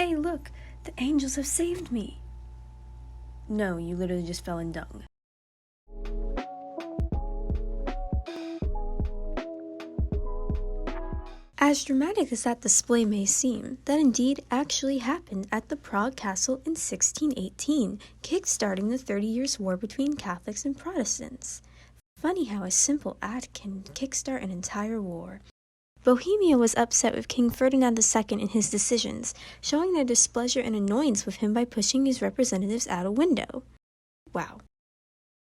Hey, look, the angels have saved me. No, you literally just fell in dung. As dramatic as that display may seem, that indeed actually happened at the Prague Castle in 1618, kick-starting the 30 Years' War between Catholics and Protestants. Funny how a simple act can kickstart an entire war. Bohemia was upset with King Ferdinand II and his decisions, showing their displeasure and annoyance with him by pushing his representatives out a window. Wow.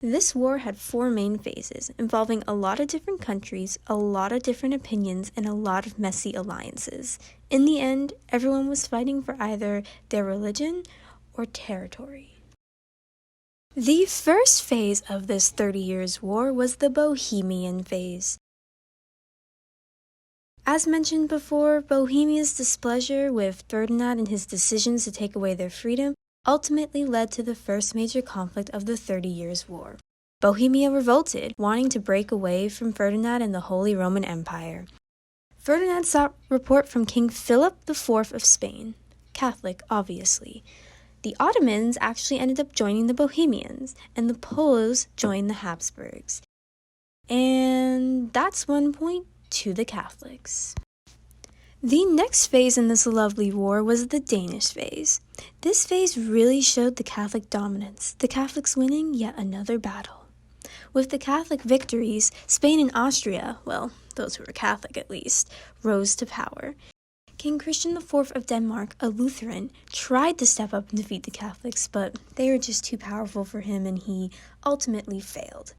This war had 4 main phases, involving a lot of different countries, a lot of different opinions, and a lot of messy alliances. In the end, everyone was fighting for either their religion or territory. The first phase of this 30 Years' War was the Bohemian Phase. As mentioned before, Bohemia's displeasure with Ferdinand and his decisions to take away their freedom ultimately led to the first major conflict of the 30 Years' War. Bohemia revolted, wanting to break away from Ferdinand and the Holy Roman Empire. Ferdinand sought support from King Philip IV of Spain, Catholic, obviously. The Ottomans actually ended up joining the Bohemians, and the Poles joined the Habsburgs. And that's one point to the Catholics. The next phase in this lovely war was the Danish Phase. This phase really showed the Catholic dominance, the Catholics winning yet another battle. With the Catholic victories, Spain and Austria, well, those who were Catholic at least, rose to power. King Christian IV of Denmark, a Lutheran, tried to step up and defeat the Catholics, but they were just too powerful for him and he ultimately failed.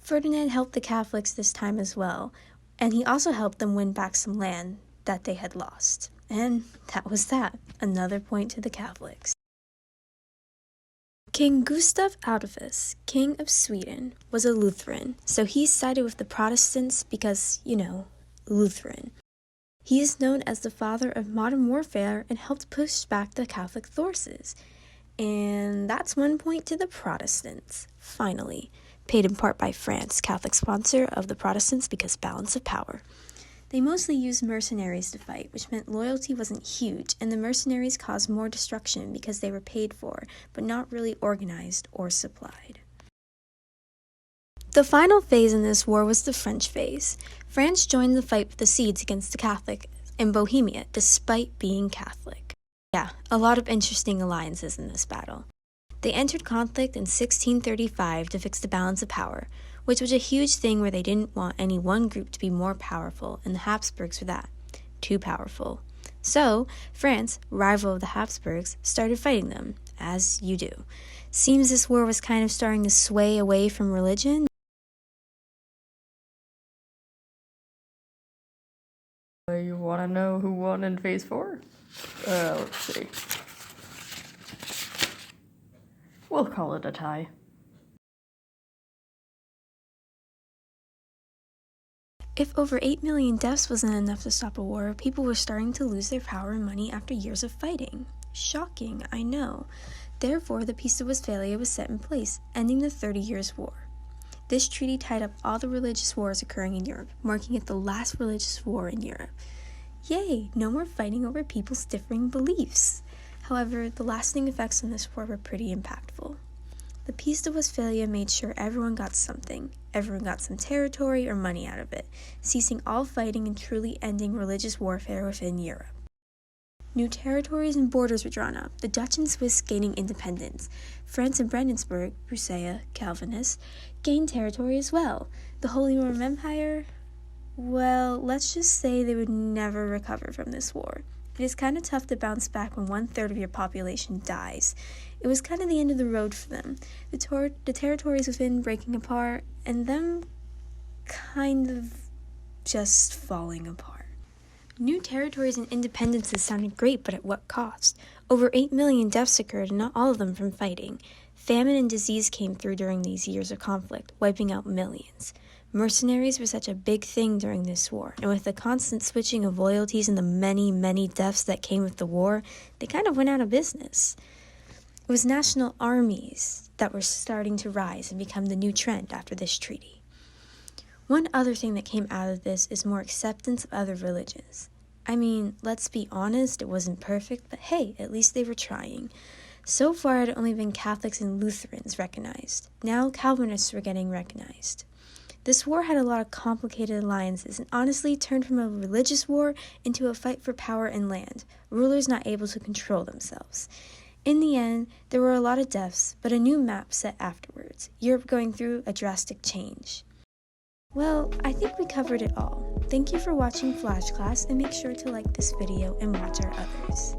Ferdinand helped the Catholics this time as well, and he also helped them win back some land that they had lost. And that was that. Another point to the Catholics. King Gustav Adolphus, King of Sweden, was a Lutheran, so he sided with the Protestants because, Lutheran. He is known as the father of modern warfare and helped push back the Catholic forces. And that's one point to the Protestants, finally. Paid in part by France, Catholic sponsor of the Protestants because balance of power. They mostly used mercenaries to fight, which meant loyalty wasn't huge, and the mercenaries caused more destruction because they were paid for, but not really organized or supplied. The final phase in this war was the French phase. France joined the fight with the Swedes against the Catholic in Bohemia, despite being Catholic. Yeah, a lot of interesting alliances in this battle. They entered conflict in 1635 to fix the balance of power, which was a huge thing where they didn't want any one group to be more powerful, and the Habsburgs were that. Too powerful. So, France, rival of the Habsburgs, started fighting them, as you do. Seems this war was kind of starting to sway away from religion. You want to know who won in Phase 4? Let's see. We'll call it a tie. If over 8 million deaths wasn't enough to stop a war, people were starting to lose their power and money after years of fighting. Shocking, I know. Therefore, the Peace of Westphalia was set in place, ending the 30 Years' War. This treaty tied up all the religious wars occurring in Europe, marking it the last religious war in Europe. Yay, no more fighting over people's differing beliefs. However, the lasting effects on this war were pretty impactful. The Peace of Westphalia made sure everyone got something. Everyone got some territory or money out of it, ceasing all fighting and truly ending religious warfare within Europe. New territories and borders were drawn up, the Dutch and Swiss gaining independence. France and Brandenburg, Russia, Calvinists, gained territory as well. The Holy Roman Empire, well, let's just say they would never recover from this war. It is kind of tough to bounce back when 1/3 of your population dies. It was kind of the end of the road for them. The territories within breaking apart, and them kind of just falling apart. New territories and independences sounded great, but at what cost? Over 8 million deaths occurred, and not all of them from fighting. Famine and disease came through during these years of conflict, wiping out millions. Mercenaries were such a big thing during this war, and with the constant switching of loyalties and the many, many deaths that came with the war, they kind of went out of business. It was national armies that were starting to rise and become the new trend after this treaty. One other thing that came out of this is more acceptance of other religions. I mean, let's be honest, it wasn't perfect, but hey, at least they were trying. So far, it had only been Catholics and Lutherans recognized. Now, Calvinists were getting recognized. This war had a lot of complicated alliances and honestly turned from a religious war into a fight for power and land, rulers not able to control themselves. In the end, there were a lot of deaths, but a new map set afterwards, Europe going through a drastic change. Well, I think we covered it all. Thank you for watching FlashClass, and make sure to like this video and watch our others.